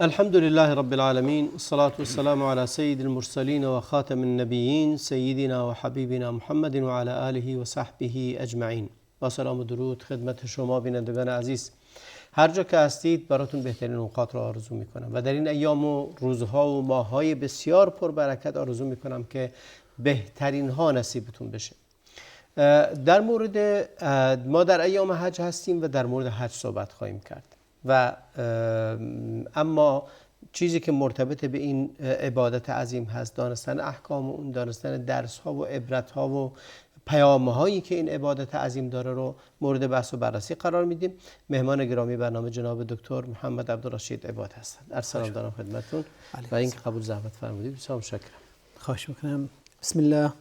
الحمد لله رب العالمين، الصلاة والسلام على سيد المرسلين وخاتم النبيين سيدنا وحبيبنا محمد وعلى آله و صحبه اجمعین. با سلام و درود خدمت شما بینندگان عزیز، هر جا که هستید براتون بهترین اوقات را آرزو میکنم و در این ایام و روزها و ماههای بسیار پربرکت آرزو میکنم که بهترین ها نصیبتون بشه. در مورد ما در ایام حج هستیم و در مورد حج صحبت خواهیم کرد و اما چیزی که مرتبط به این عبادت عظیم هست دانستن احکام اون، دانستن درس ها و عبرت ها و پیام هایی که این عبادت عظیم داره رو مورد بحث و بررسی قرار میدیم. مهمان گرامی برنامه جناب دکتر محمد عبدالرشید عباد هستند. ارسلام دارم خدمتتون و اینکه قبول زحمت فرمودید. بسیار متشکرم. خواهش میکنم. بسم الله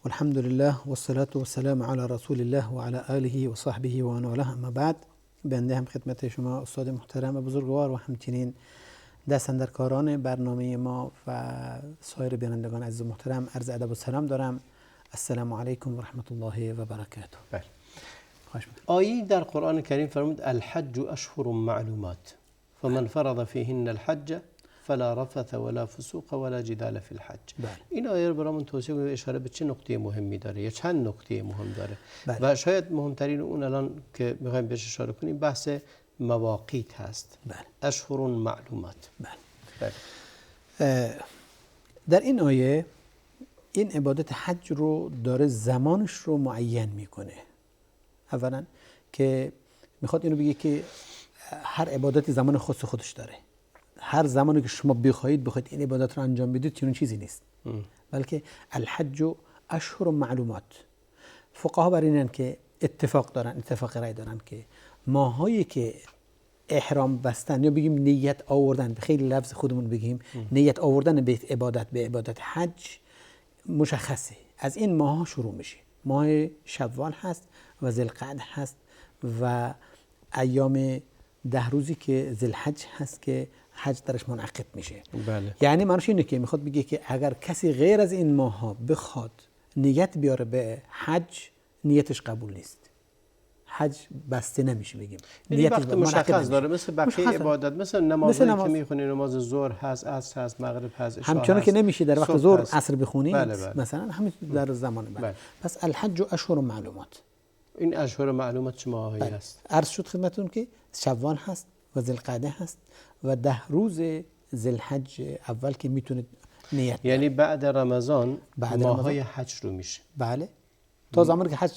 والحمد لله والصلاة والسلام على رسول الله و علی آله و صحبه و من والاه. اما بعد، بنده هم خدمت شما استاد محترم و بزرگوار و همچنین دستاندرکاران برنامه ما و سایر بینندگان عزیز و محترم عرض ادب و سلام دارم. السلام علیکم و رحمت الله و برکاته. بله. آیه در قرآن کریم فرمود الحج اشهر معلومات فمن فرض فيهن الحج فلا رفث ولا فسوق ولا جدال في الحج. این آیه رو برامون توضیح کنید، اشاره به چه نقطه مهمی داره یا چند نقطه مهم داره. و شاید مهمترین اون الان که میخوایم بهش اشاره کنیم بحث مواقیت هست. اشهر معلومات. در این آیه این عبادت حج رو داره زمانش رو معین میکنه. اولا که میخواد اینو بگه که هر عبادتی زمان خاص خودش داره. هر زمانی که شما بخواید این عبادت رو انجام بدید چنین چیزی نیست، بلکه الحج اشهر معلومات. فقها بر اینن که اتفاق رای دارن که ماهایی که احرام بستن یا بگیم نیت آوردن، به خیلی لفظ خودمون بگیم نیت آوردن به عبادت حج مشخصه. از این ماه ها شروع میشه. ماه شوال هست و ذوالقعده هست و ایام 10 روزی که ذوالحج هست که حج درش منعقد میشه. بله. یعنی معنیش اینه که میخواد بگه که اگر کسی غیر از این ماه ها بخواد نیت بیاره به حج، نیتش قبول نیست. حج بسته نمیشه. بگیم نیت وقت مشخص داره، مثل بقیه عبادت، مثل نمازی که میخونی، نماز ظهر هست، عصر هست، مغرب هست، عشا همچنان که نمیشه در وقت ظهر عصر بخونی. بله. مثلا همین در زمان بعد. پس الحج اشهر معلومات. این اشهر معلومات چه ماهایی هست؟ عرض شد خدمتتون که شوال هست و ذوالقعده هست و 10 روز ذوالحج اول که میتونه نیت، یعنی بعد رمضان ماهای حج رو میشه. بله، تا زمانی که حج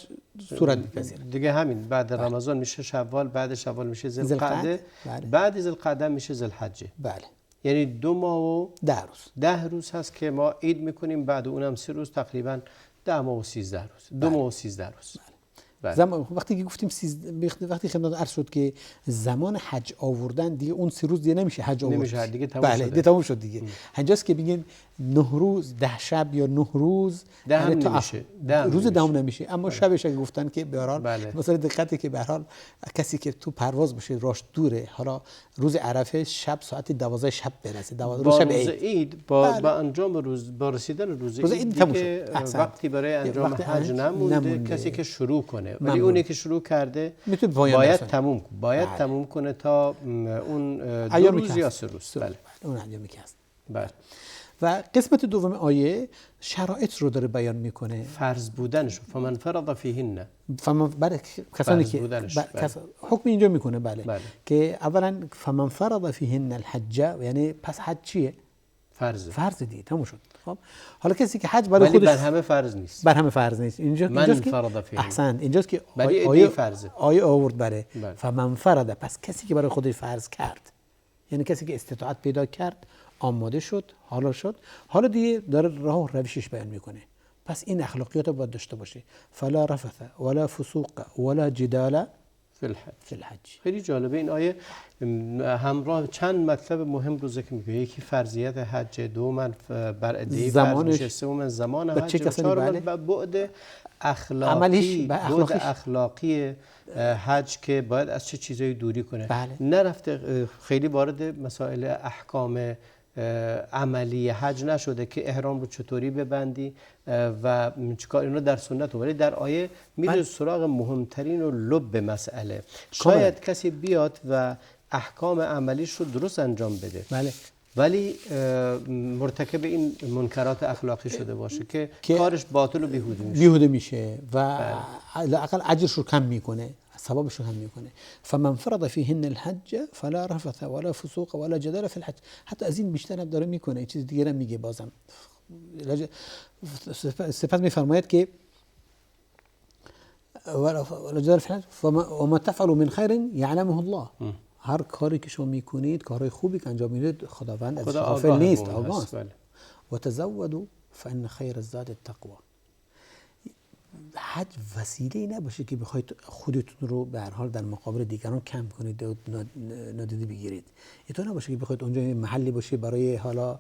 صورت بپذیره دیگه همین. بعد رمضان میشه شوال، بعد شوال میشه ذوالقعده، بعد ذوالقعده میشه ذوالحج. بله، یعنی 2 ماه و 10 روز هست که ما عید میکنیم، بعد اونم 3 روز، تقریبا 10 ماه و 13 روز. 2 ماه و 13 روز. وقتی که گفتیم وقتی خدمت عرض شد که زمان حج آوردن دیگه اون 3 روز دیگه نمیشه حج آورد. نمیشه دیگه، تموم شده. دیگه تموم شد دیگه. اینجاست که بگیم 9 روز 10 شب یا 9 روز نمیشه. روز دهم نمیشه، اما شبش که گفتن که به هر حال مثلا دقتی که به هر حال کسی که تو پرواز باشه راش دوره، حالا روز عرفه شب ساعت 12 شب برسه، 12 شب عید با انجام روز، با رسیدن روز عید دیگه وقتی برای انجام حج نمونده کسی که شروع کنه، ولی اونی که شروع کرده باید تموم کنه تا اون 2 روز یا 3 روز. بله، اون ایامی که هست. بله. و قسمت دوم آیه شرایط رو داره بیان میکنه، فرض بودنش. فمن فرض فیهن، برای کسانی که حکم اینجا میکنه. بله. که اولا فمن فرض فیهن الحج، یعنی پس حج چیه؟ فرض دیگه، تموم شد. خب حالا کسی که حج برای خودش، بر همه فرض نیست. اینجاست که فرض فیهن، احسنت، اینجاست که آیه آورد برای فمن فرض، پس کسی که برای خودش فرض کرد، یعنی کسی که استطاعت پیدا کرد، آماده شد، حالا دیگه داره راه و روشش بیان میکنه. پس این اخلاقیات رو باید داشته باشه. فلا رفث ولا فسوق ولا جدال فی الحج. خیلی جالبه این آیه، همراه چند مطلب مهم رو ذکر میکنه. یکی فرضیت حج، دوم بر ادعای فرض میشه، سوم زمان حج، چهارم بعد اخلاقی حج که باید از چه چیزایی دوری کنه. نرفته خیلی وارد مسائل احکام عملی حج نشده که احرام رو چطوری ببندی و چیکار، اینا در سنت، ولی در آیه میره سراغ مهمترین و لب مسئله. شاید کسی بیاد و احکام عملیش رو درست انجام بده بله ولی مرتکب این منکرات اخلاقی شده باشه که کارش باطل و بیهوده میشه و لااقل اجرش رو کم میکنه، ثوابش رو کم میکنه. فمن فرض فيهن الحج فلا رفث ولا فسوق ولا جدال في الحج. حتی از این بیشتر هم داره میکنه، چیز دیگه هم میگه بازم. سپس میفرماید که ولا جدال في الحج وما تفعلوا من خير يعلمه الله. هر کاری که شما میکنید، کارهای خوبی که انجام میدید، خداوند ازش غافل نیست، آگاه است. و تزودوا فان خیر الزاد التقوى. حج وسیله نباشه که بخواید خودتون رو به هر حال در مقابل دیگران کم کنید و نادیده بگیرید. اینطور نباشه که بخواید اونجا محلی باشه برای حالا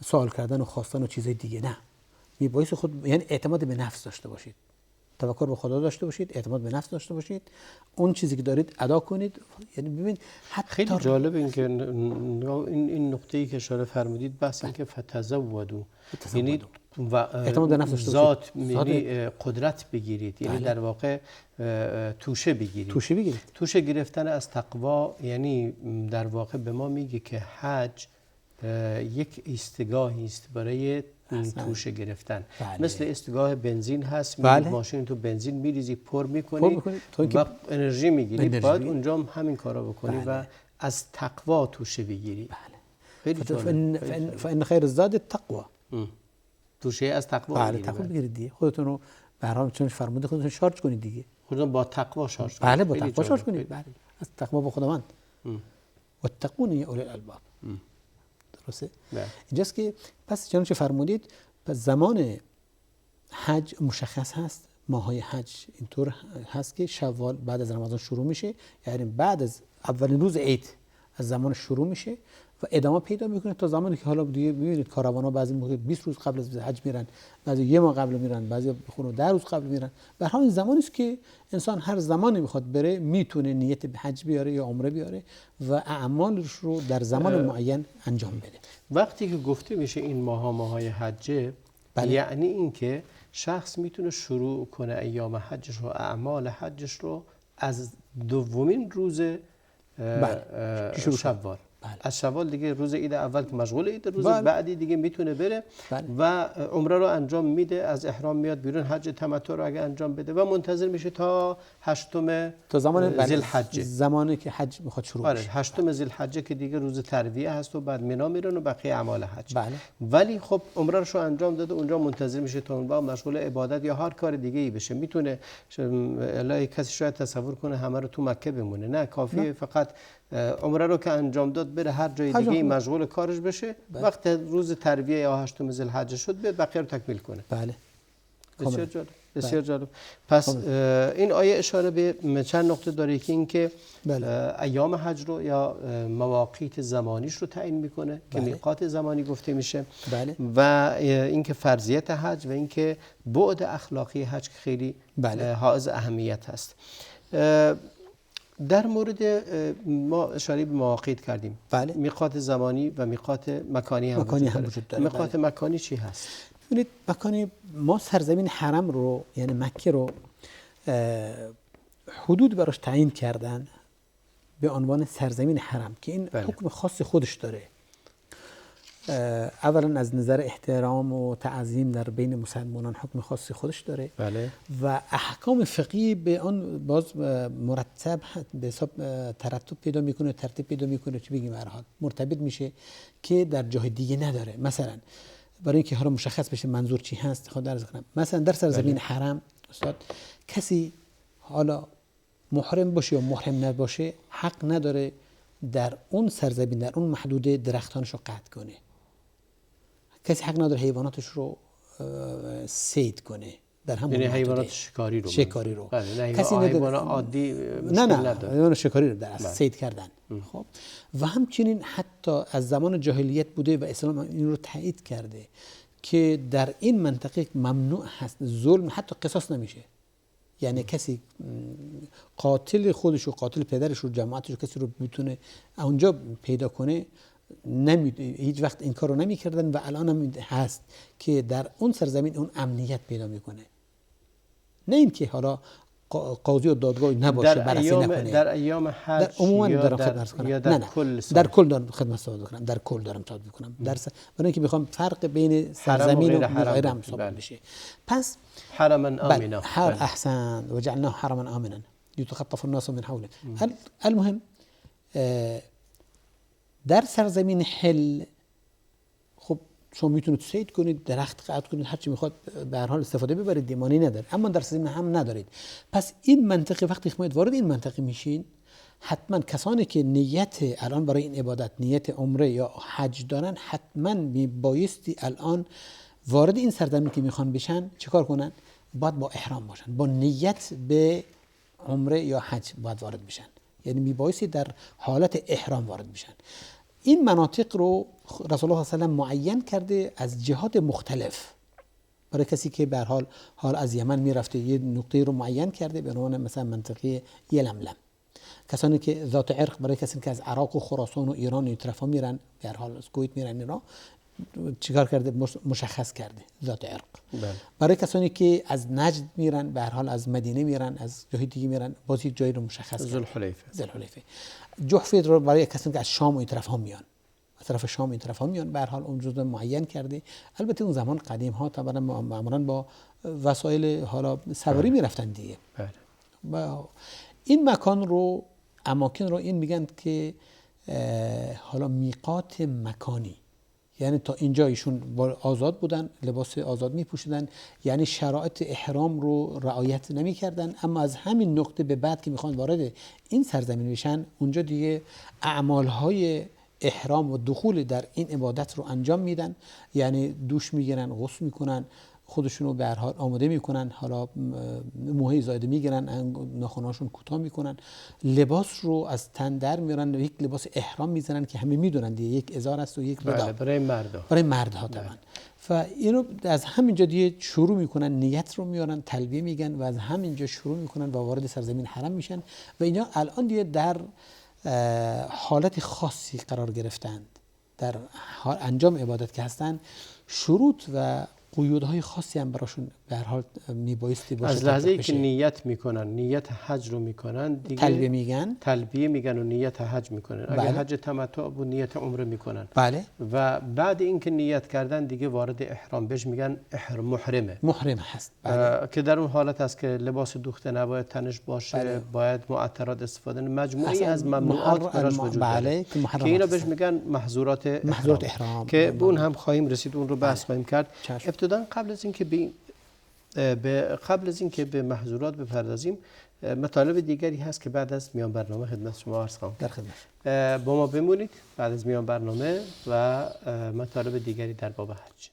سوال کردن و خواستن و چیزای دیگه. نه، میبایست خود، یعنی اعتماد به نفس داشته باشید، توکل به خدا داشته باشید، اعتماد به نفس داشته باشید، اون چیزی که دارید ادا کنید. یعنی ببین خیلی جالب این که این نقطه‌ای که اشاره فرمودید، بحث این که فتزودوا، یعنی و اعتماد به نفس داشته ذات، یعنی قدرت بگیرید، یعنی در واقع توشه بگیرید. توشه گرفتن از تقوا یعنی در واقع به ما میگه که حج یک ایستگاهی است برای توشه گرفتن. مثل ایستگاه بنزین هست، ماشین تو بنزین میریزی، پر میکنی و انرژی میگیری، باید اونجا هم همین کارا بکنی و از تقوا توشه بگیری. فإن خیر الزاد التقوى. توشه از تقوا بگیرید. تقوا بگیرید دیگه. خودتون رو به هر حال چون فرموده خودتون شارژ کنید دیگه. خودتون با تقوا شارژ کنید. بله، با تقوا شارژ کنید. بله، از تقوا به خداوند. واتقون یا اولی الالباب. درسته؟ اینجاست که پس چنانچه فرمودید، پس زمان حج مشخص هست. ماهای حج اینطور هست که شوال بعد از رمضان شروع میشه، یعنی بعد از اولین روز عید از زمان شروع میشه و ادامه پیدا میکنه تا زمانی که حالا دیگه ببینید کاروان‌ها بعضی موقع 20 روز قبل از حج میرن، بعضی یه ماه قبل میرن، بعضی بخونه 10 روز قبل میرن. به هر حال این زمانی است که انسان هر زمانی میخواد بره میتونه نیت به حج بیاره یا عمره بیاره و اعمالش رو در زمان معین انجام بده. وقتی که گفته میشه این ماهای حجه، یعنی این که شخص میتونه شروع کنه ایام حجش رو، اعمال حجش رو از دومین روز شوال. از شوال دیگه روز عید اول که مشغول عید، روز بعدی دیگه میتونه بره و عمره رو انجام میده، از احرام میاد بیرون، حج تمتع رو اگه انجام بده و منتظر میشه تا 8 ذوالحجه، زمانی که حج میخواد شروع بشه. 8 ذوالحجه که دیگه روز ترویه هست و بعد مینا میرن و بقیه اعمال حج. ولی خب عمره رو انجام داده، اونجا منتظر میشه تا اون وقت مشغول عبادت یا هر کار دیگه ای بشه. میتونه الهی کسی شاید تصور کنه همه رو تو مکه بمونه، نه، کافیه فقط عمره رو که انجام داد بره هر جای دیگه مشغول کارش بشه. وقت روز ترویه یا 8 ذوالحجه شد بیاد بقیه رو تکمیل کنه. بله، بسیار جالب، بسیار جالب. پس این آیه اشاره به چند نقطه داره که این که ایام حج رو یا مواقیت زمانیش رو تعیین میکنه که میقات زمانی گفته میشه و اینکه فرضیت حج و اینکه بعد اخلاقی حج که خیلی حائز اهمیت هست. در مورد ما اشاره به مواقیت کردیم. میقات زمانی و میقات مکانی هم وجود داره. میقات مکانی چی هست؟ ببینید، مکانی ما سرزمین حرم رو یعنی مکه رو حدود براش تعیین کردن به عنوان سرزمین حرم که این حکم خاص خودش داره. اولا از نظر احترام و تعظیم در بین مسلمانان حکم خاصی خودش داره و احکام فقهی به آن باز مرتب به حساب ترتیب پیدا میکنه، ترتیب پیدا میکنه، چی بگیم، هر مرتبط میشه که در جای دیگه نداره. مثلا برای اینکه حالا مشخص بشه منظور چی هست خود درس کنم، مثلا در سرزمین حرم استاد کسی حالا محرم باشه یا محرم نباشه حق نداره در اون سرزمین، در اون محدود درختانش رو قطع کنه. کسی حق نداره حیواناتش رو صید کنه در همون، یعنی حیوانات شکاری رو. کسی حیوان عادی نه حیوان شکاری رو در صید کردن. خب و همچنین حتی از زمان جاهلیت بوده و اسلام این رو تایید کرده که در این منطقه ممنوع هست ظلم، حتی قصاص نمیشه. یعنی کسی قاتل خودش و قاتل پدرش رو، جماعتش رو، کسی رو میتونه اونجا پیدا کنه، هیچ وقت این کار رو نمیکردن و الان هم هست که در اون سرزمین اون امنیت پیدا میکنه. نه این که حالا قاضی و دادگاه نباشه، بررسی نکنه. در ایام حج در عموما دارم خدمت کنم، در کل سال، در کل دارم خدمت صادق کنم، در کل دارم صادق کنم، برای اینکه میخوام فرق بین سرزمین و غیر هم ثابت بشه. پس حرما آمنا، احسن وجعلناه حرما آمنا یتخطف الناس من حوله. المهم در سرزمین حل خب شما میتونید صید کنید، درخت قطع کنید، هر چی میخواد به هر حال استفاده ببرید، دیمانی نداره، اما در سرزمین هم ندارید. پس این منطقه وقتی شما وارد این منطقه میشین، حتما کسانی که نیت الان برای این عبادت نیت عمره یا حج دارن، حتما میبایستی الان وارد این سرزمین که میخوان بشن چیکار کنن؟ باید با احرام باشن، با نیت به عمره یا حج باید وارد بشن، یعنی میبایستی در حالت احرام وارد بشن. این مناطق رو رسول الله صلی الله علیه و آله معین کرده از جهات مختلف. برای کسی که به هر حال از یمن میرفته یه نقطه رو معین کرده به عنوان مثلا منطقه یلملم. کسانی که ذات عرق، برای کسانی که از عراق و خراسان و ایران این طرفا میرن، به هر حال از کویت میرن، اینا چیکار کرده؟ مشخص کرده ذات عرق. برای کسانی که از نجد میرن، به هر حال از مدینه میرن، از جای دیگه میرن، باز یک جایی رو مشخص کرده، ذوالحلیفه. جحفه رو برای کسانی که از شام و این طرف ها میان، از طرف شام این طرف ها میان، به هر حال اون جزء معین کرده. البته اون زمان قدیم ها طبعا معمولا با وسایل حالا سواری میرفتن دیگه. این مکان رو، اماکن رو این میگن که حالا میقات مکانی، یعنی تا اینجا ایشون آزاد بودن، لباس آزاد میپوشیدن، یعنی شرایط احرام رو رعایت نمیکردن، اما از همین نقطه به بعد که میخوان وارد این سرزمین بشن، اونجا دیگه اعمالهای احرام و دخول در این عبادت رو انجام میدن، یعنی دوش میگیرن، غسل میکنن، خودشون رو به هر حال آماده میکنن، حالا موهای زایده میگیرن، ناخناشون کوتاه میکنن، لباس رو از تن در میارن، یک لباس احرام میزنن که همه میدونن دیگه، یک ازار است و یک رداء برای مردها طبعا. اینو از همینجا دیگه شروع میکنن، نیت رو میارن، تلبیه میگن و از همینجا شروع میکنن و وارد سرزمین حرم میشن و اینجا الان دیگه در حالت خاصی قرار گرفتند، در انجام عبادت که هستن، شروط و قیودهای خاصی هم براشون به هر حال میبایستی باشه. از لحظه‌ای که نیت میکنن، نیت حج رو میکنن دیگه، تلبیه میگن و نیت حج میکنن. اگه حج تمتع بود نیت عمره میکنن. بله. و بعد اینکه نیت کردن دیگه وارد احرام، بهش میگن محرم هست. که در اون حالت است که لباس دوخته نباید تنش باشه، باید معطرات استفاده، مجموعی از ممنوعات براش وجود داره که اینا بهش میگن محظورات احرام که به اون هم خواهیم رسید، اون رو بحث خواهیم کرد. ابتدا قبل از اینکه به محظورات بپردازیم، مطالب دیگری هست که بعد از میان برنامه خدمت شما عرض خواهم کرد. با ما بمونید بعد از میان برنامه و مطالب دیگری در باب حج.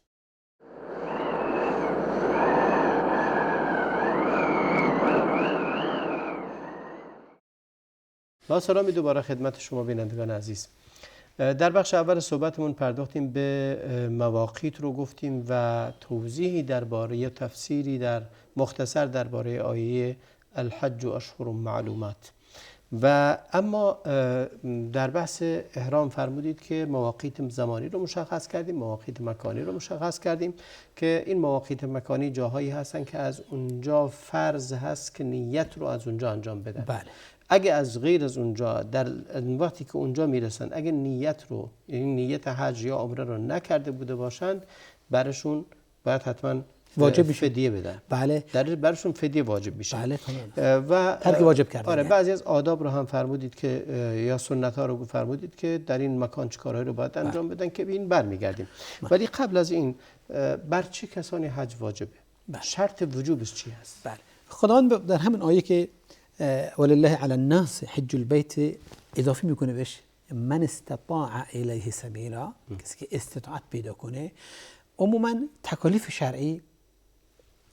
با سلامی دوباره خدمت شما بینندگان عزیز. در بخش اول صحبتمون پرداختیم به مواقیت رو گفتیم و توضیحی درباره تفسیری در مختصر درباره آیه الحج اشهر معلومات. و اما در بحث احرام فرمودید که مواقیت زمانی رو مشخص کردیم، مواقیت مکانی رو مشخص کردیم که این مواقیت مکانی جاهایی هستن که از اونجا فرض هست که نیت رو از اونجا انجام بدن. بله. اگه از غیر از اونجا، در وقتی که اونجا میرسن، اگه نیت رو، یعنی نیت حج یا عمره رو نکرده بوده باشند، برشون باید حتما واجب فدیه بدن. بله. برشون فدیه واجب میشه. بله. و ترک واجب کردن. آره، بعضی از آداب رو هم فرمودید که یا سنت ها رو فرمودید که در این مکان چه کارهایی رو باید انجام بدن که به این برمیگردیم. ولی قبل از این بر چه کسانی حج واجبه؟ شرط وجوبش چی هست؟ بله. خداوند در همین آیه که ولله علی الناس حج البیت اضافه میکنه بهش من استطاع الیه سبیلا، کسی که استطاعت پیدا کنه. عموما تکالیف شرعی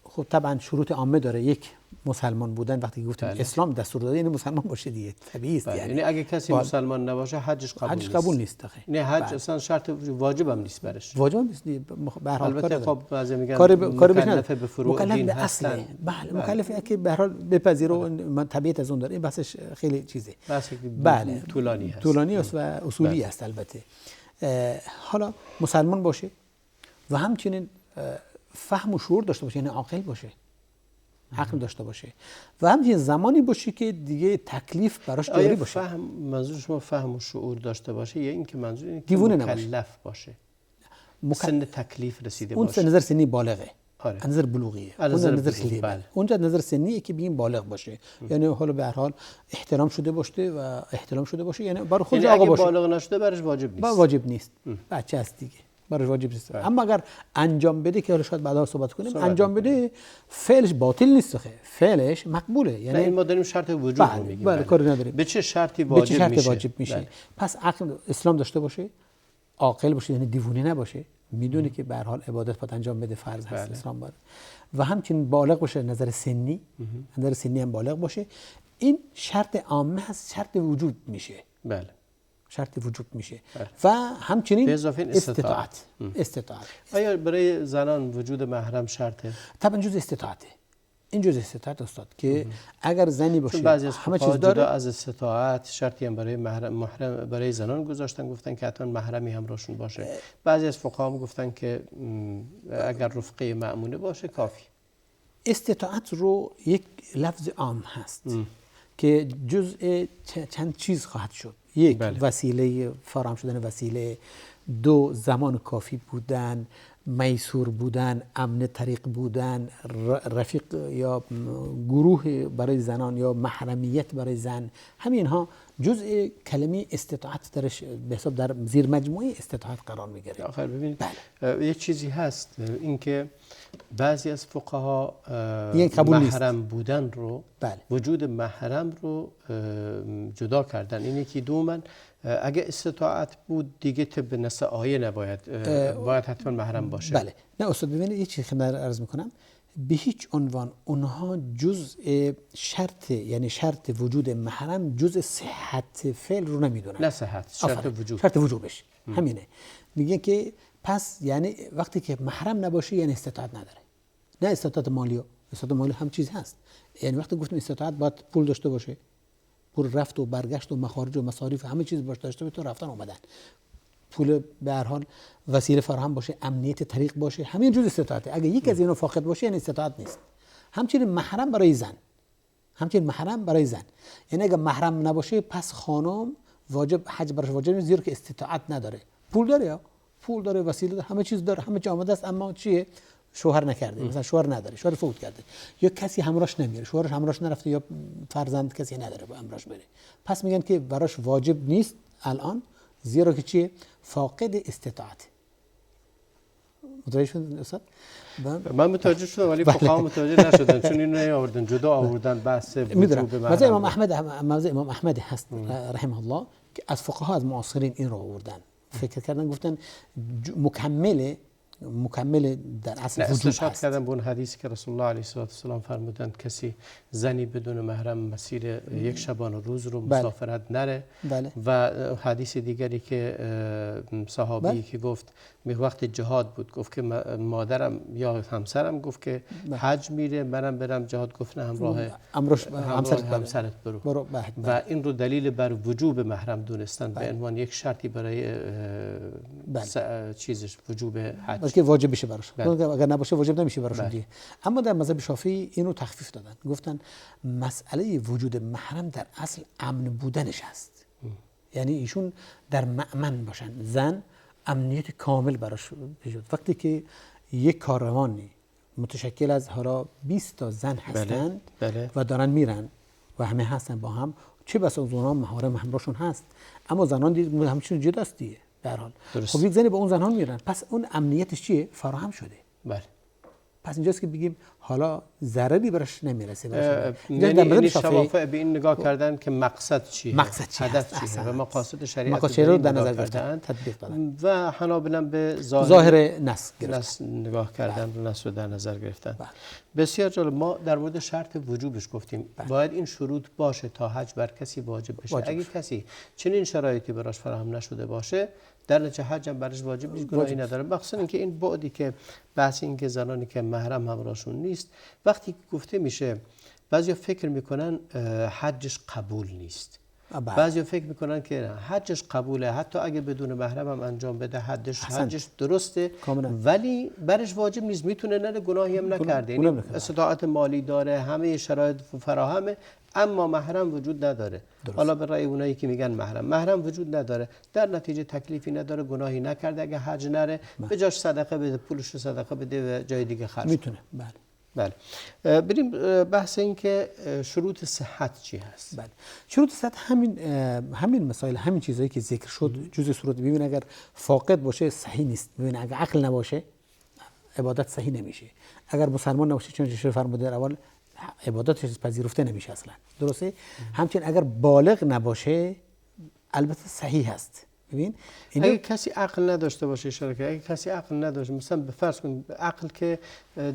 خب طبعا شروط عامه داره. یک، مسلمان بودن. وقتی گفتیم اسلام دستور داده یعنی مسلمان باشه دیگه، طبیعی است. یعنی اگه کسی مسلمان نباشه حجش قبول نیست. نه، حج اصلا شرط واجب هم نیست برش. واجب نیست به هر حال. البته خب بعضی میگن مکلف به فروع دین هستن. بله، مکلفه که به هر حال بپذیره، طبیعت از اون داره. این بحثش خیلی چیزه. بله، طولانی است و اصولی است. البته حالا مسلمان باشه و همچنین فهم و شعور داشته باشه، یعنی عاقل باشه. عقل داشته باشه و همچنین زمانی باشه که دیگه تکلیف براش جاری باشه. فهم، منظور شما فهم و شعور داشته باشه یا اینکه منظور اینه که دیوونه مکلف باشه، سن تکلیف رسیده اون باشه؟ نظر سنی بالغه، آره. نظر بلوغیه، اون نظر خیلی. بله. اونجا نظر سنیه که بگیم بالغ باشه، یعنی حالا به هر حال احترام شده باشه و احترام شده باشه، یعنی برای خود آقا باشه. بالغ نشده برش واجب نیست. واجب نیست. بچه است دیگه. برای واجب نیست. اما اگر انجام بده که حالا شاید بعدا صحبت کنیم، انجام بده فعلش باطل نیست، فعلش مقبوله. یعنی این ما داریم شرط وجوب رو میگیم. بله کاری نداریم. به چه شرطی واجب میشه؟ پس عقل اسلام داشته باشه، عاقل باشه، یعنی دیوونه نباشه، میدونه که به هر حال عبادت باید انجام بده، فرض هست. اسلام باید و همچنین بالغ باشه، نظر سنی، نظر سنی هم بالغ باشه. این شرط عامه هست، شرط وجود میشه. بله. شرط وجود میشه. و همچنین به اضافه استطاعت. آیا برای زنان وجود محرم شرطه؟ طبعا جز استطاعته. این جز استطاعت استاد که اگر زنی باشه بعضی از همه چیز داره. جدا از استطاعت شرطی هم برای محرم برای زنان گذاشتن، گفتن که حتما محرمی همراهشون باشه. بعضی از فقها هم گفتن که اگر رفقه مأمونه باشه کافی. استطاعت رو یک لفظ عام هست که جزء چند چیز خواهد شد. یک، وسیله فراهم شدن وسیله، دو، زمان کافی بودن، میسور بودن، امن طریق بودن، رفیق یا گروه برای زنان یا محرمیت برای زن، همین ها جزء کلمه استطاعت درش به حساب در زیر مجموعه استطاعت قرار میگیره. آخر ببینید یه چیزی هست، اینکه بعضی از فقها محرم بودن رو وجود محرم رو جدا کردن. اینه که دومن اگه استطاعت بود دیگه طب نص آیه نباید، باید حتما محرم باشه. بله. نه استاد ببینید یه چیزی خدمت عرض میکنم، به هیچ عنوان اونها جزء شرط، یعنی شرط وجود محرم جزء صحت فعل رو نمیدونن. نه صحت، شرط وجود. شرط وجوبش همینه. میگه که پس یعنی وقتی که محرم نباشه یعنی استطاعت نداره. نه استطاعت مالی، استطاعت مالی هم چیز هست. یعنی وقتی گفتم استطاعت باید پول داشته باشه، پول رفت و برگشت و مخارج و مصارف همه چیز باشه، داشته باشه، تو رفتن اومدن، پول به هر حال وسیله فراهم باشه، امنیت طریق باشه، همین جزء استطاعته. اگه یک از اینا فاقد باشه یعنی استطاعت نیست. همچنین محرم برای زن، یعنی اگه محرم نباشه پس خانم واجب حج براش واجب نیست، زیرا که استطاعت نداره. پول داره، یا پول داره، وسیله داره، همه چیز داره، همه چی آماده است، اما چیه؟ شوهر نکرده، مثلا شوهر نداره، شوهر فوت کرده، یا کسی همراهش نمیره، شوهرش همراهش نرفته، یا فرزند کسی نداره با همراهش بره، پس میگن که براش واجب نیست الان، زیرا که چیه؟ فاقد استطاعت. متوجه شدید استاد؟ من متوجه شدم ولی فقها متوجه نشدن، چون اینو نیاوردن، جدا آوردن بحث وجوب محرم. مثلا امام احمد هست رحمه الله که از فقها از معاصرین این رو آوردن، فکر کردن گفتن مکمل در اصل وجود هست. استشهاد کردن به اون حدیثی که رسول الله علیه السلام فرمودند کسی زنی بدون محرم مسیر یک شبانه روز رو مسافرت نره. و حدیث دیگری که صحابی که گفت وقت جهاد بود، گفت که مادرم یا همسرم گفت که حج میره، منم برم جهاد، گفت نه همراه همسرت برو. و این رو دلیل بر وجوب محرم دونستن به عنوان یک شرطی برای چیزش وجوب حج، که واجب بشه براش. اگر نباشه واجب نمیشه براش دیگه. اما در مذهب شافعی اینو تخفیف دادن، گفتن مسئله وجود محرم در اصل امن بودنش هست. یعنی ایشون در مأمن باشن، زن امنیت کامل براش وجود. وقتی که یک کاروانی متشکل از حالا 20 تا زن هستند و دارن میرن و همه هستن با هم، چه بسا اونها محارم همراهشون هست، اما زنان همچنین جداست دیگه. به هر حال خب یک زنی با اون زنان میرن، پس اون امنیتش چیه؟ فراهم شده. بله. پس اینجاست که بگیم حالا ضرری براش نمیرسه. یعنی شوافع به این نگاه کردن که مقصد چیه؟ هدف چیه؟ و مقاصد شریعت رو در نظر گرفتن، تطبیق دادن. و حنابلة به ظاهر نص نگاه کردن، نص رو در نظر گرفتن. بسیار جالب. ما در مورد شرط وجوبش گفتیم باید این شروط باشه تا حج بر کسی واجب بشه. اگه کسی چنین شرایطی براش فراهم نشده باشه، در نتیجه حج هم برش واجب نیست، گناهی نداره. مخصوصا اینکه این بعدی که بحث این که زنانی که محرم همراهشون نیست، وقتی که گفته میشه بعضیا فکر میکنن حجش قبول نیست. بعضی فکر میکنن که حجش قبوله، حتی اگه بدون محرم هم انجام بده حجش درسته، ولی برش واجب نیست، میتونه نره، گناهی هم نکرده، یعنی استطاعت مالی داره، همه شرایط فراهمه، اما محرم وجود نداره. حالا به رأی اونایی که میگن محرم وجود نداره، در نتیجه تکلیفی نداره، گناهی نکرده، اگه حج نره به جاش صدقه بده، پولش رو صدقه بده و جای دیگه خرج میتونه. بله. بریم بحث این که شروط صحت چی هست. بله. شروط صحت همین مسائل، همین چیزایی که ذکر شد جزء شروط. ببین اگر فاقد باشه صحیح نیست. ببین اگر عقل نباشه عبادت صحیح نمیشه. اگر مسلمان نباشه، چون شریف فرموده در اول، عبادتش پذیرفته نمیشه اصلا. درسته؟ همچنین اگر بالغ نباشه البته صحیح هست. ببین اگه کسی عقل نداشته باشه، اگه کسی عقل نداشته، مثلا به فرض کن عقل که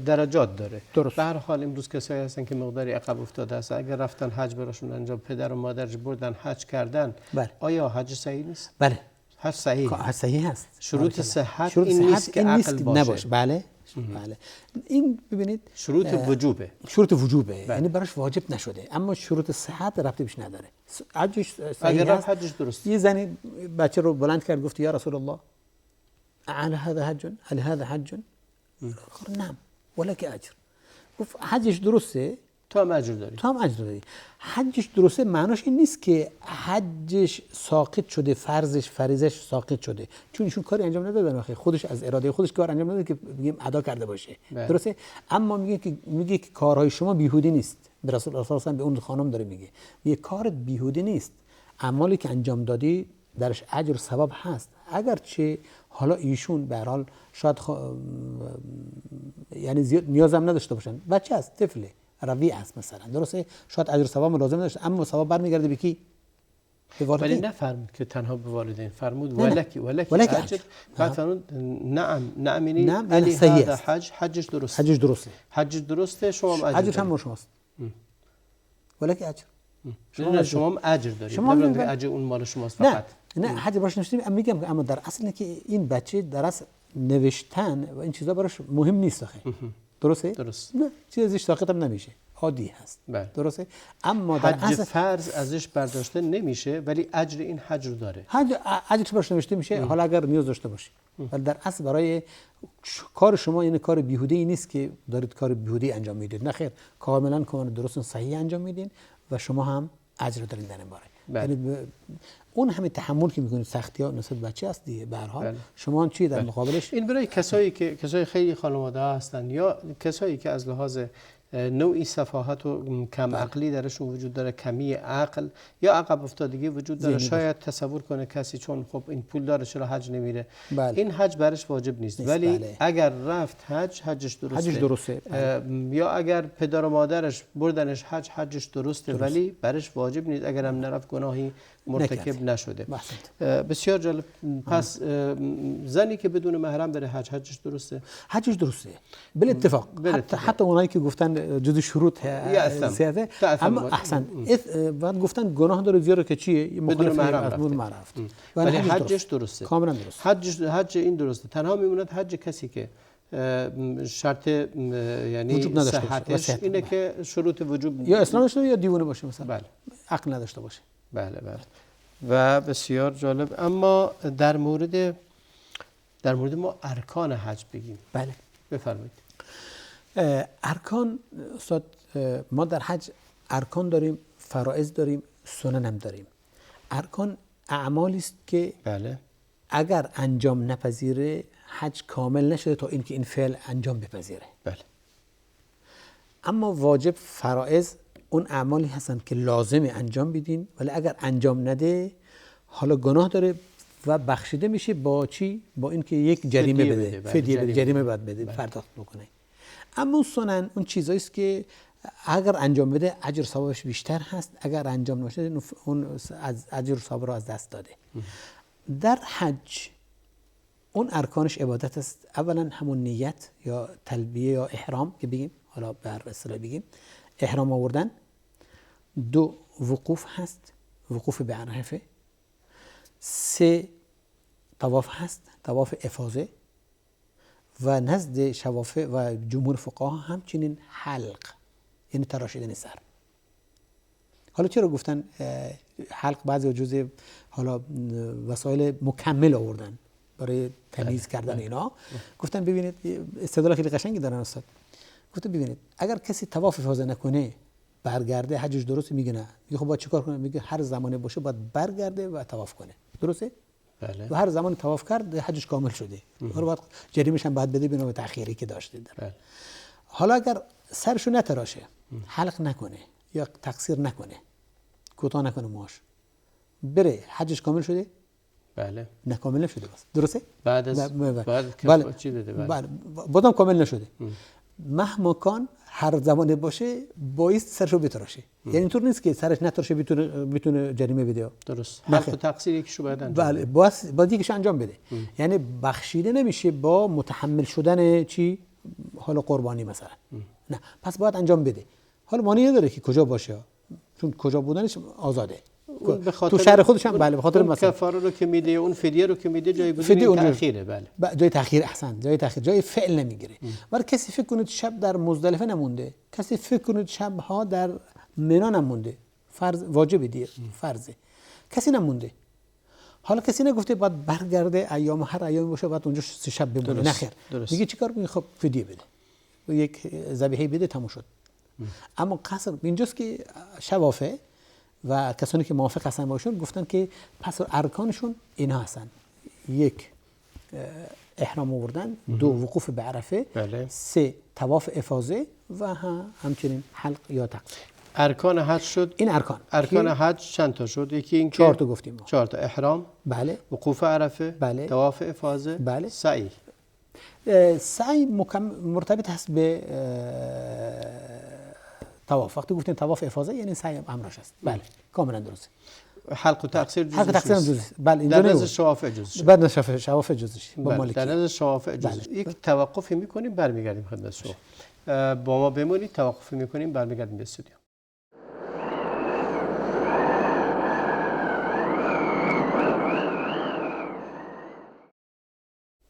درجات داره، درست. به هر حال امروز کسایی هستن که مقداری عقب افتاده هستن، اگر رفتن حج براشون انجام، پدر و مادرش بردن حج کردن، بله. آیا حج صحیح نیست؟ بله. حج صحیح هست. شروط صحت این نیست که عقل باشه. بله. این ببینید شروط وجوبه. یعنی براش واجب نشده، اما شروط صحت ربطی بهش نداره. حجش صحیح اگر رفت حجش درست. یه زنی بچه رو بلند کرد گفت یا رسول الله علی هذا حج؟ علی هذا حج؟ نعم ولك اجر. گفت حجش درسته، تو هم اجر داری. حجش درسته معناش این نیست که حجش ساقط شده، فریضش ساقط شده، چون ایشون کاری انجام ندادن، آخه خودش از اراده خودش کار انجام نداده که بگیم ادا کرده باشه. درسته؟ اما میگه که کارهای شما بیهوده نیست. به رسول الله صلی الله علیه و به اون خانم داره میگه کارت بیهوده نیست، اعمالی که انجام دادی درش اجر و ثواب هست. اگرچه حالا ایشون به هر حال شاید یعنی زیاد نیازم نداشته باشن، بچه است، طفله، روی است مثلا، درسته؟ شاید اجر ثواب لازم نداشته، اما ثواب برمیگرده به کی؟ به والدین. ولی نفرمود که تنها به والدین، فرمود ولکی اجر. بعد فرمود نعم یعنی علی هذا حجش درسته. درسته، شما هم اجر هم شماست. ولکی اجر. شما هم اجر دارید. نمیگم اجر اون مال شماست فقط. نه حج براش نوشتیم، میگم اما در اصل اینه که این بچه در اصل نوشتن و این چیزا براش مهم نیست آخه. درست. نه چیزی ساقط هم نمیشه، عادی هست. درسته؟ اما در حج فرض ازش برداشته نمیشه، ولی اجر این حج رو داره. اجرش براش نوشته میشه، حالا اگر نیاز داشته باشه. ولی در اصل برای کار شما یعنی کار بیهوده ای نیست که دارید کار بیهوده انجام میدید. نه خیر، کاملا کار درست و صحیح انجام میدین و شما هم اجر دارید در این باره. یعنی اون همه تحمل که میکنید، سختی‌ها نسبت بچه است دیگه. به هر حال شما چی در مقابلش؟ این برای کسایی خیلی خانواده هستن یا کسایی که از لحاظ نوعی سفاهت و کم عقلی درشون وجود داره، کمی عقل یا عقب افتادگی وجود داره. شاید تصور کنه کسی چون خب این پول داره چرا حج نمیره. این حج برش واجب نیست. ولی اگر رفت حجش درسته. یا اگر پدر و مادرش بردنش حجش درسته. ولی برش واجب نیست، اگر هم نرفت گناهی مرتکب نشده. بسیار جالب. پس زنی که بدون محرم بره حجش درسته؟ حجش درسته بل اتفاق. حتی اونایی که گفتن جزء شروط سیاده، اما احسن بعد گفتن گناه داره زیرا که چیه؟ بدون محرم رفت. ولی حجش درسته. کاملا درست. حج این درسته. تنها میموند حج کسی که شرط یعنی صحتش اینه که شروط وجوب یا اسلام داشته یا دیوانه باشه مثلا. بله. عقل نداشته باشه. بله. و بسیار جالب. اما در مورد ما ارکان حج بگیم. بله. بفرمایید. ارکان استاد، ما در حج ارکان داریم، فرائض داریم، سنن هم داریم. ارکان اعمالی است که بله اگر انجام نپذیره حج کامل نشده تا اینکه این فعل انجام بپذیره. بله. اما واجب، فرائض اون اعمالی هستن که لازم انجام بدین، ولی اگر انجام نده حالا گناه داره و بخشیده میشه. با چی؟ با اینکه یک جریمه بده، فدیه بده، جریمه باید بده، پرداخت بکنه. اما سنن اون چیزایی است که اگر انجام بده اجر ثوابش بیشتر هست، اگر انجام نشه اون اجر ثواب رو از دست داده. در حج اون ارکانش عبادت است. اولا همون نیت یا تلبیه یا احرام که بگیم، حالا به اصطلاح بگیم احرام آوردن. 2 وقوف هست، وقوف به عرفه. 3 طواف هست، طواف افاضه. و نزد شوافع و جمهور فقها همچنین حلق، یعنی تراشیدن سر. حالا چرا گفتن حلق بعضی جزء حالا وسایل مکمل آوردن برای تمیز کردن اینا. گفتن ببینید استدلال خیلی قشنگی دارن استاد. گفتن ببینید اگر کسی طواف افاضه نکنه برگرده حجش درست؟ میگه نه. میگه خب باید چیکار کنه؟ میگه هر زمانی باشه باید برگرده و طواف کنه. درسته؟ بله. و هر زمان طواف کرد حجش کامل شده. حالا باید جریمه‌ش هم باید بده به نوع تأخیری که داشته. بله. حالا اگر سرشو نتراشه، حلق نکنه یا تقصیر نکنه، کوتاه نکنه موهاش، بره حجش کامل شده؟ بله. نه کامل نشده بس. درسته؟ بعد از بله. چی بده؟ بله. بازم کامل نشده. مهما کان هر زمانی باشه باید سرشو بتراشه. یعنی اینطور نیست که سرش نتراشه بتونه جریمه بده. درست. حلق و تقصیر یکیشو باید انجام بله باید یکیشو انجام بده. یعنی بخشیده نمیشه با متحمل شدن چی؟ حالا قربانی مثلا. نه پس باید انجام بده. حالا معنی نداره که کجا باشه، چون کجا بودنش آزاده. تو شهر خودش هم بله به خاطر مثلا کفاره رو که میده، اون فدیه رو که میده جایگزین تأخیره. بله جای تأخیر. احسن، جای تأخیر، جای فعل نمیگیره. ولی کسی فکر کنه شب در مزدلفه نمونده، کسی فکر کنه شب ها در منا نمونده، فرض واجب دیگه فرضه، کسی نمونده. حالا کسی نگفته باید برگرده ایام هر ایام باشه باید اونجا 3 شب بمونه. نه خیر. میگه چیکار کنی؟ خب فدیه بده، یک ذبیحه بده، تموم شد. اما قصر اینجاست که شوافه و کسانی که موافق هستن باشون گفتن که پس ارکانشون اینا هستن: 1 احرام آوردن، 2 وقوف به عرفه، بله. 3 طواف افاضه و همچنین حلق یا تقصیر. ارکان حج شد. این ارکان حج چند تا شد؟ یکی این که 4 تا گفتیم ما. 4 تا: احرام، بله، وقوف عرفه، بله، طواف افاضه، بله، سعی. سعی مرتبط هست به طواف. وقتی گفتیم طواف افاضه یعنی سعی امرش است. بله کاملا درسته. حلق و تقصیر جزء. حلق و تقصیر جزء. بله در نزد شوافع جزء. بعد شوافع جزء با مالکی. در نزد شوافع جزء. یک توقفی میکنیم برمیگردیم خدمت شما. با ما بمونید، توقفی میکنیم برمیگردیم به استودیو.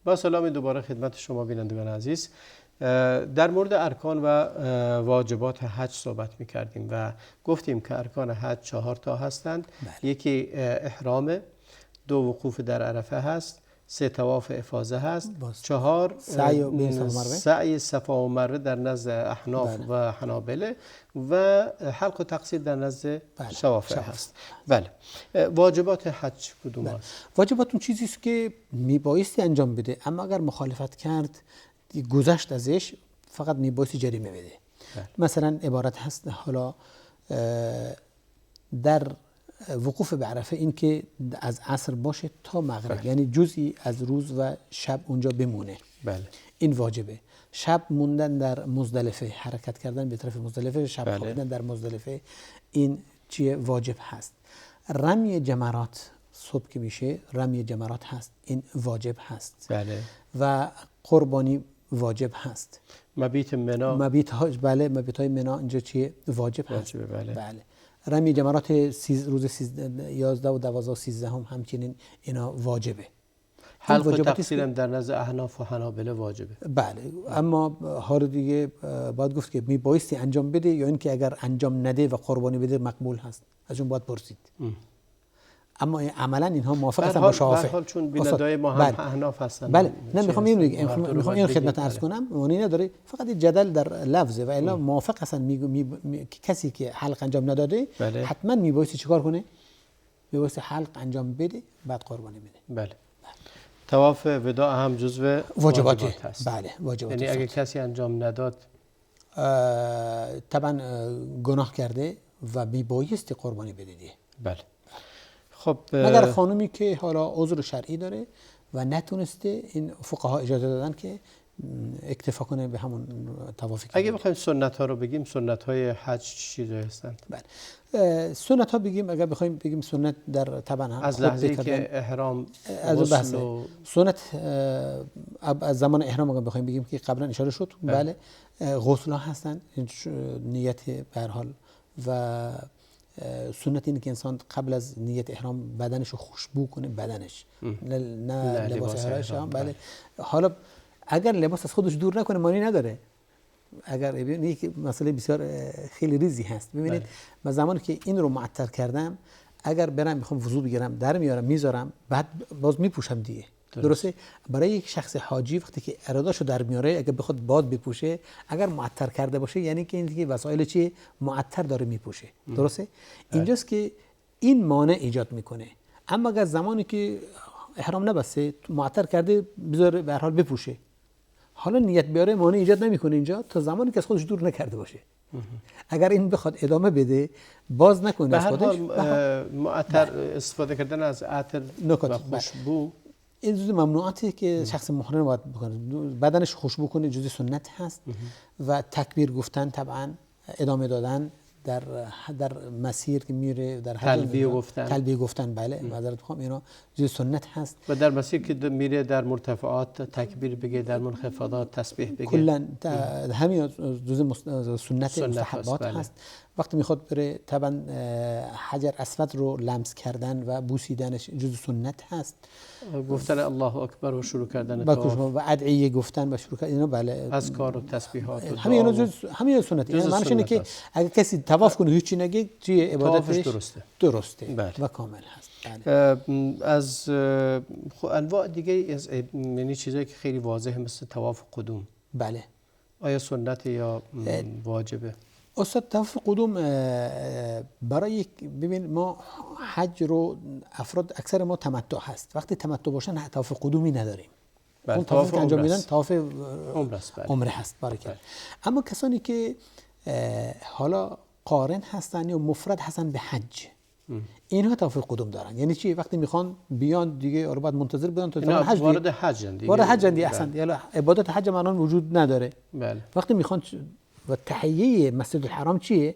با سلام دوباره خدمت شما بینندگان عزیز. در مورد ارکان و واجبات حج صحبت می‌کردیم و گفتیم که ارکان حج 4 تا هستند. بله. یکی احرام، 2 وقوف در عرفه هست، 3 طواف افاضه هست، 4 سعی صفا و مروه در نزد احناف بله. و حنابله و حلق و تقصیر در نزد بله. شوافع هست. بله. واجبات حج کدوم بله. هست؟ واجبات اون چیزی است که میبایستی انجام بده، اما اگر مخالفت کرد گذشت ازش فقط میبایستی جریمه بده. بله. مثلا عبارت هست حالا در وقوف به عرفه این که از عصر باشه تا مغرب بله. یعنی جزئی از روز و شب اونجا بمونه. بله. این واجبه. شب موندن در مزدلفه، حرکت کردن به طرف مزدلفه، شب بله. خوابیدن در مزدلفه، این چیه؟ واجب هست. رمی جمرات صبح که میشه رمی جمرات هست، این واجب هست. بله. و قربانی واجب هست. مبیت منا، بله مبیت های منا اینجا چیه؟ واجب هست. بله. بله. رمی جمرات روز 11 و 12 و 13 همچنین اینا واجبه. حلق و تقصیر هم در نزد احناف و حنابله واجبه. بله. اما حال دیگه باید گفت که میبایستی انجام بده یا اینکه اگر انجام نده و قربانی بده مقبول هست، از اون باید پرسید. اما عملا اینها موافق هستن با شوافع. به هر حال چون بینندگان ما هم احناف هستن. بله. میخوام این خدمت عرض کنم، معنی نداره، فقط جدل در لفظه و الا موافق هستن کسی که حلق انجام نداده بله. حتما میبایستی چیکار کنه؟ میبایستی حلق انجام بده بعد قربانی بده. بله. طواف وداع هم جزو واجبات هست. بله واجبات. یعنی اگه کسی انجام نداد طبعا گناه کرده و میبایستی قربانی بده دیگه. بله. خب مگر خانومی که حالا عذر شرعی داره و نتونسته، این فقها اجازه دادن که اکتفا کنه به همون طوافی. اگه بخوایم سنت ها رو بگیم، سنت های حج چی هستند؟ بله. سنت ها بگیم، اگر بخوایم بگیم سنت در طبعا از لحظه‌ای که احرام غسل و سنت از زمان احرام اگر بخوایم بگیم که قبلا اشاره شد بله غسل ها هستن، نیت به هر حال و سنت اینه که انسان قبل از نیت احرام بدنش رو خوشبو کنه، بدنش نه لباس احرام. بله. حالا اگر لباس از خودش دور نکنه معنی نداره. اگر ببینید یک مسئله بسیار خیلی ریزی هست. ببینید من زمانی که این رو معطر کردم، اگر برم میخوام وضو بگیرم در میارم میذارم بعد باز میپوشم دیگه. درسته؟ برای یک شخص حاجی وقتی که ارادهشو در میاره اگه بخواد باد بپوشه اگر معطر کرده باشه یعنی که این دیگه وسایل چی معطر داره میپوشه. درسته؟ اینجاست که این مانع ایجاد میکنه. اما اگر زمانی که احرام نبسته معطر کرده بذاره به هر حال بپوشه، حالا نیت بیاره مانع ایجاد نمیکنه اینجا تا زمانی که از خودش دور نکرده باشه. اگر این بخواد ادامه بده باز نکنه از خودش. به هر حال معطر استفاده کردن از عطر و خوشبو این جزء ممنوعاتی که شخص محرم باید بکنه. بدنش خوشبو کنه جزء سنت هست و تکبیر گفتن طبعا ادامه دادن در مسیر که میره در تلبیه گفتن بله معذرت میخوام اینا جزء سنت هست و در مسیر که میره در مرتفعات تکبیر بگه در منخفضات تسبیح بگه کلا همین جزء سنت مستحبات هست. وقتی میخواد بره طبعا حجر اسود رو لمس کردن و بوسیدنش جزء سنت هست. گفتن الله اکبر و شروع کردن طواف و ادعیه گفتن و شروع کردن اینا بله اذکار و تسبیحات و همین سنت. یعنی معنیش اینه که اگه کسی طواف کنه هیچی نگه چی عبادتش درسته بله. و کامل هست. بله. از انواع دیگه از یعنی چیزایی که خیلی واضحه مثل طواف قدوم بله آیا سنت یا واجبه؟ استاد طواف قدوم برای ببین ما حج رو افراد اکثر ما تمتع هست. وقتی تمتع باشن طواف قدومی نداریم. بله طواف انجام میدن طواف عمره هست بله. اما کسانی که حالا قارن هستن یا مفرد هستن به حج اینها طواف قدوم دارن. یعنی چی؟ وقتی میخوان بیان دیگه رو بعد منتظر بودن تا زمان حج وارد حجن دیگه وارد حج دیگه اصلا یعنی عبادت حج الان وجود نداره. بله. وقتی میخوان و تحیه مسجد الحرام چیه؟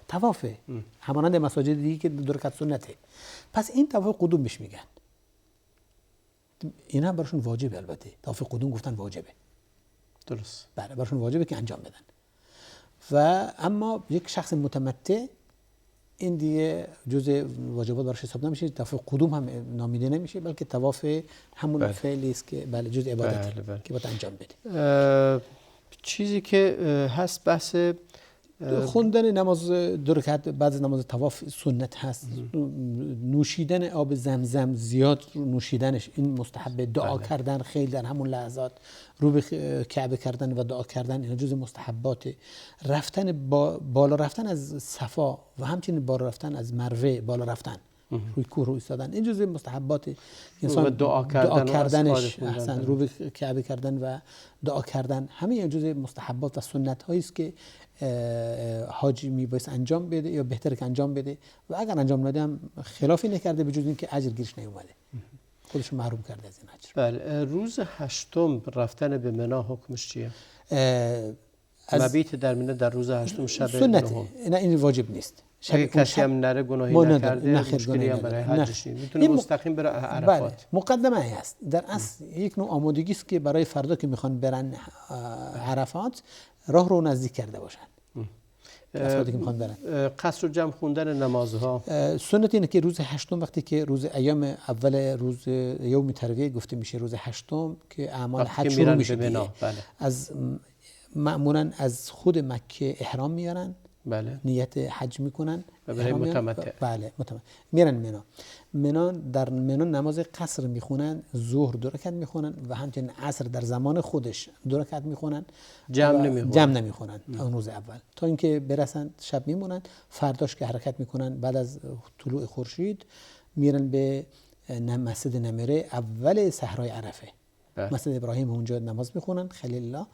طوافه. همانند مساجد دیگه که دو رکعت سنته. پس این طواف قدوم بهش میگن. اینا براشون واجبه. البته طواف قدوم گفتن واجبه. درست. بله براشون واجبه که انجام بدن. و اما یک شخص متمتع این دیگه جزء واجبات براش حساب نمیشه. طواف قدوم هم نامیده نمیشه بلکه طواف همون فعلی است که بله جزء عبادت که باید انجام بده. چیزی که هست بحث خوندن نماز دو رکعت بعد از نماز طواف سنت هست. نوشیدن آب زمزم زیاد نوشیدنش این مستحب. دعا کردن خیلی در همون لحظات رو به کعبه کردن و دعا کردن اینا جزء مستحباته. رفتن بالا رفتن از صفا و همچنین بالا رفتن از مروه بالا رفتن روی کوه رو ایستادن این جزء مستحبات انسان. دعا کردنش احسن رو به کعبه کردن و دعا کردن همه جزء مستحبات و سنت هایی است که حاجی میبایست انجام بده یا بهتره که انجام بده و اگر انجام نده هم خلافی نکرده به جز اینکه اجر گیرش نیومده خودش محروم کرده از این اجر. بله. روز هشتم رفتن به منی حکمش چیه؟ مبیت در منی در روز هشتم شب سنته. نه این واجب نیست. اگه کسی هم نره گناهی نکرده مشکلی هم برای حجش نیست. میتونه مستقیم بره عرفات. بله. مقدمه هست. در اصل یک نوع آمادگی است که برای فردا که میخوان برن عرفات راه رو نزدیک کرده باشن. افرادی که میخوان برن. قصر و جمع خوندن نمازها سنت اینه که روز هشتم وقتی که روز ایام اول روز یوم ترویه گفته میشه روز هشتم که اعمال حج شروع میشه. بله. از معمولا از خود مکه احرام میارن. بله. نیت حج میکنن برای متمتع. بله متمتع میرن منا در منا نماز قصر میخونن. ظهر 2 رکعت میخونن و همچنین عصر در زمان خودش 2 رکعت میخونن. جمع نمیخونن اون روز اول تا اینکه برسن شب میمونن. فرداش که حرکت میکنن بعد از طلوع خورشید میرن به مسجد نمره اول صحرای عرفه. مسجد ابراهیم اونجا نماز میخونن خلیل الله.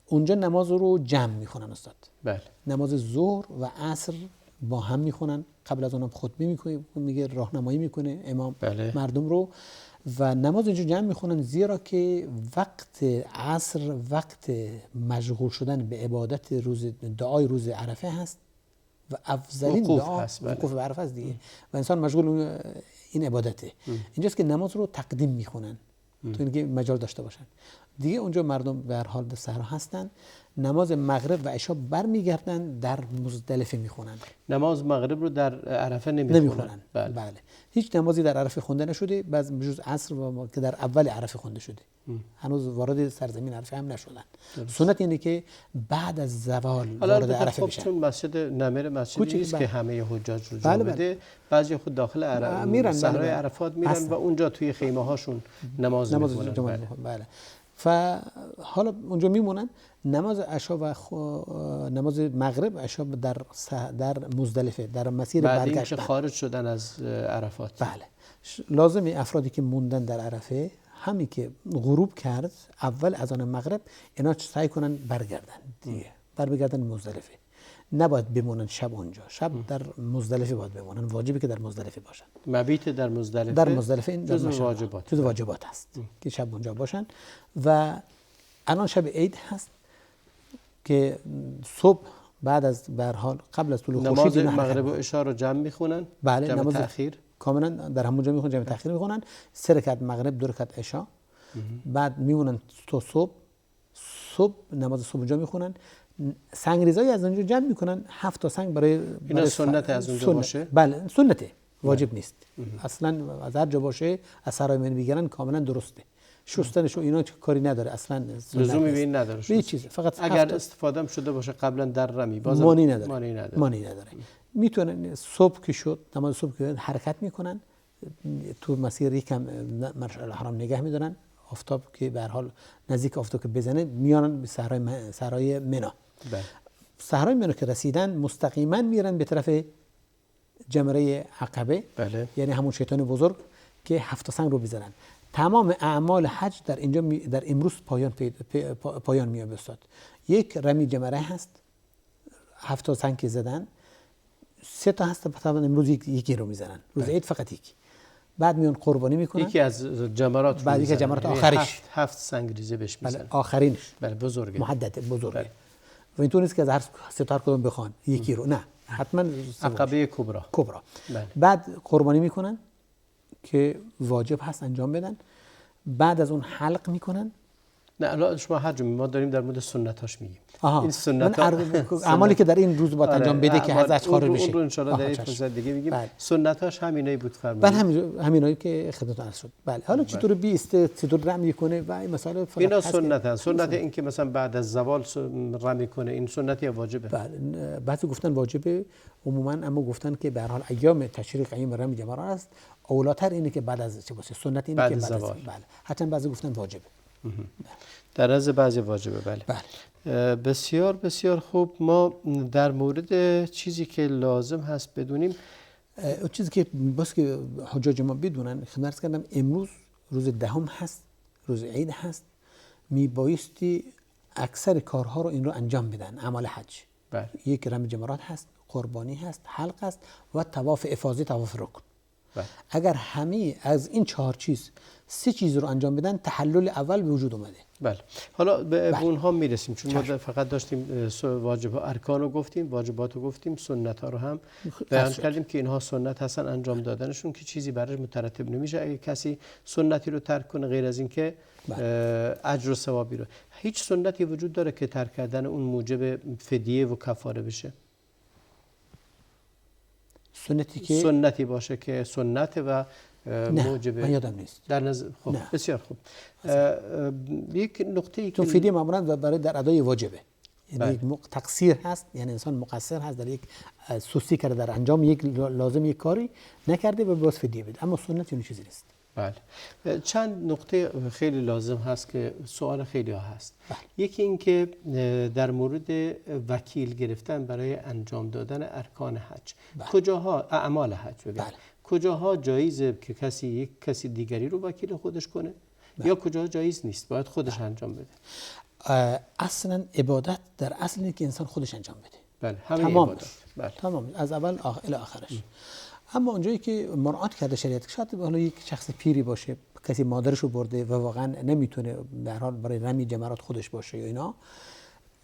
اونجا نماز رو جمع میخونن استاد. بله. نماز ظهر و عصر با هم میخونن. قبل از اونم خطبه میکنه میگه راهنمایی میکنه امام مردم رو و نماز اینجا جمع میخونن زیرا که وقت عصر وقت مشغول شدن به عبادت روز دعای روز عرفه هست و افضلین دعا وقوف به عرفه است دیگه و انسان مشغول این عبادته. اینجاست که نماز رو تقدیم میخونن تو اینکه مجال داشته باشن دیگه. اونجا مردم به هر حال در صحرا هستن. نماز مغرب و عشا برمیگردن در مزدلفه میخونن. نماز مغرب رو در عرفه نمیخونن. بله. بله. هیچ نمازی در عرفه خونده نشده، بعض بجز عصر و که در اول عرفه خونده شده. هنوز وارد سرزمین عرفه هم نشدن. سنت اینه که بعد از زوال وارد عرفه خب بشن. چون مسجد نمر مسجدی نیست که همه حجاج رو جا بله بده، بعضی خود داخل صحرای عرفات میرن و اونجا توی خیمه هاشون نماز میخونن. بله. و حالا اونجا میمونن. نماز عشا و نماز مغرب عشا در مزدلفه در مسیر برگشت بعد اینکه خارج شدن از عرفات. بله. لازمه افرادی که موندن در عرفه همین که غروب کرد اول اذان مغرب اینا سعی کنن برگردن دیگه، برگردن مزدلفه. نباید بمونن شب اونجا، شب در مزدلفه باید بمونن، واجبی که در مزدلفه باشن. مبیت در مزدلفه این جزء واجبات هست که شب اونجا باشن. و الان شب عید هست که صبح بعد از به هر حال قبل از طلوع خورشید نماز مغرب و عشا رو جمع میخونن. بله، جمع تأخیر کاملا در همونجا میخونن، جمع تأخیر میخونن. 3 رکعت مغرب، 2 رکعت عشا. بعد میمونن تا صبح نماز صبح اونجا میخونن. سنگریزایی از اونجا جمع میکنن، 7 تا سنگ برای سنت از اونجا باشه. بله سنته، واجب نیست. اصلا از هر جا باشه از سرای من بگیرن کاملا درسته. شستنش و اینا کاری نداره، اصلا لزومی به این نداره. هیچ چیز، فقط اگر استفاده هم شده باشه قبلا در رمی بازم مانی نداره. میتونن صبح که شد نماز صبح که حرکت میکنن تو مسیر یکم مشعل الحرام نگه میدارن، آفتاب که به هر حال نزدیک آفتاب که بزنه میانن به صحرای منی. بله. صحرای منی که رسیدن مستقیما میرن به طرف جمره عقبه. بله. یعنی همون شیطان بزرگ که 7 سنگ رو بزنن. تمام اعمال حج در اینجا در امروز پایان میاد. استاد یک رمی جمره هست، 7 سنگ که زدن، 3 تا هست طبعا امروز یکی رو میزنن، روز عید فقط یکی. بعد میون قربانی میکنن، یکی از جمرات، بعد یک جمرات آخریش 7 سنگ ریزه بهش میزنن. بله آخرینش. بله بزرگه، محدد بزرگه. بله. و اینطور نیست که از هر 3 تا کدوم بخوان یکی رو، نه حتما عقبه کبرا. بله. بعد قربانی میکنن که واجب هست انجام بدن. بعد از اون حلق میکنن. نه الان شما حج ما داریم در مورد سنتاش میگیم. این سنت اعمالی که در این روز باید انجام بده که از خارج بشه. اون رو ان شاء الله در این فرصت دیگه میگیم. سنتاش همینایی بود فرمودید. بله همینایی که خدمتتون عرض شد. بله حالا چطور بیسته، چطور رمی کنه و این مسائل فقط اینا سنت این که مثلا بعد از زوال رمی کنه، این سنت یا واجبه؟ بله بعضی گفتن واجبه عموما، اما گفتن که به هر حال ایام تشریق ایام رمی جمرات است، اولاتر اینه که بعد از چه باشه، سنت اینه که بعد از بله. حتما بعضی گفتن واجبه. در از بعضی واجبه. بله. بسیار بسیار خوب. ما در مورد چیزی که لازم هست بدونیم، چیزی که بس که حجاج ما بدونن، خدمت کردم امروز روز 10 هست، روز عید هست، میبایستی اکثر کارها رو این رو انجام بدن. اعمال حج بله. یک رمی جمرات هست، قربانی هست، حلق است و طواف افاضه، طواف رکن. بله. اگر همه از این 4 چیز 3 چیز رو انجام بدن، تحلل اول به وجود اومده. بله. حالا به اونها میرسیم، چون ما فقط داشتیم واجب ارکان رو گفتیم، واجبات رو گفتیم، سنت ها رو هم بیان کردیم که اینها سنت هستن، انجام دادنشون که چیزی برای مترتب نمیشه اگه کسی سنتی رو ترک کنه، غیر از این که اجر و ثوابی رو. هیچ سنتی وجود داره که ترک کردن اون موجب فدیه و کفاره بشه؟ سنتی باشه که سنت و موجب، من یادم نیست در نظر. خب بسیار خوب. یک نقطه ای که فدیه معمولا برای در ادای واجبه، یعنی یک تقصیر هست، یعنی انسان مقصر هست، در یک سستی کرده در انجام یک لازم یک کاری نکرده و باز فدیه بده، اما سنت اون چیزی نیست. بله. چند نقطه خیلی لازم هست که سوال خیلی ها هست. یکی این که در مورد وکیل گرفتن برای انجام دادن ارکان حج، کجاها اعمال حج بگم، کجاها جایزه که کسی دیگری رو وکیل خودش کنه یا کجاها جایز نیست باید خودش انجام بده؟ اصلا عبادت در اصل اینه که انسان خودش انجام بده. بله همه عبادت. بله تمام از اول الی آخرش. اما اونجایی که مراعات کرده شریعت، شاید حالا یک شخص پیری باشه، کسی مادرش رو برده و واقعا نمیتونه به هر حال برای رمی جمرات خودش باشه یا اینا،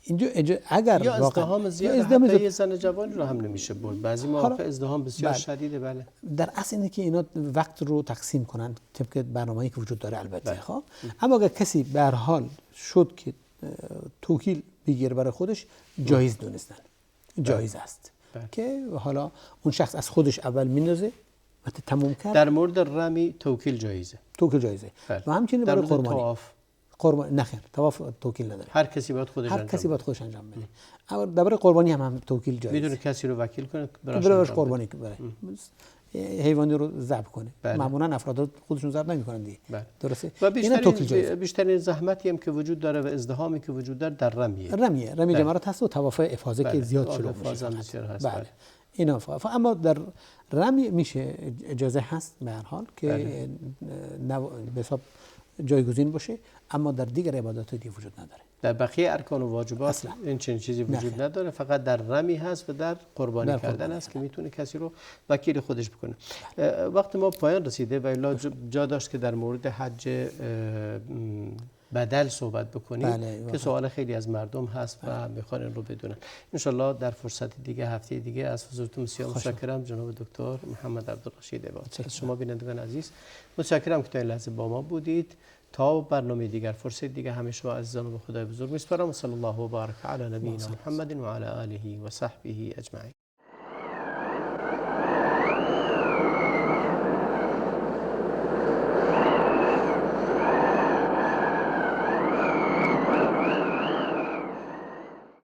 اینجا اگر یا ازدحام زیاد، حتی یه زن جوان رو هم نمیشه برد، بعضی مواقع ازدحام بسیار شدیده. بله در اصل اینه که اینا وقت رو تقسیم کنن طبق برنامه‌ای که وجود داره البته. خب اما اگر کسی به هر حال شد که توکیل بگیره برای خودش جایز دونستن، جایز است که حالا اون شخص از خودش اول میندازه وقتی تموم کرد. در مورد رمی توکیل جایزه. توکیل جایزه. و همچنین برای قربانی. قربانی نخیر، طواف توکیل نداره. هر کسی باید خودش هر کسی باید خودش انجام بده. اما درباره قربانی هم توکیل جایزه. میدونه کسی رو وکیل کنه براش قربانی کنه. حیوانی رو ذبح کنه. معمولا افراد خودشون ذبح نمی‌کنن دیگه. درسته؟ و بیشترین زحمتی هم که وجود داره و ازدحامی که وجود داره در رمیه. رمی جمرات هست و طواف افاضه که زیاد شروع میشه. بله. اینا اما در رمی میشه اجازه هست به هر حال که به حساب جایگزین باشه، اما در دیگر عبادات دیگه وجود نداره. در بقیه ارکان و واجبات این چنین چیزی وجود نداره، فقط در رمی هست و در قربانی کردن است که میتونه کسی رو وکیل خودش بکنه. وقت ما پایان رسیده و الا جا داشت که در مورد حج بدل صحبت بکنیم که سوال خیلی از مردم هست و میخوان این رو بدونن. انشالله در فرصت دیگه، هفته دیگه از حضورتون بسیار متشکرم جناب دکتر محمد عبدالرشید عباد. از شما بینندگان عزیز متشکرم که تا این لحظه با ما بودید. تا برنامه دیگر، فرصت دیگه، همه شما عزیزان رو به خدای بزرگ میسپارم. صلی الله و بارک علی نبینا محمد و علی آله و صحبه اجمعین.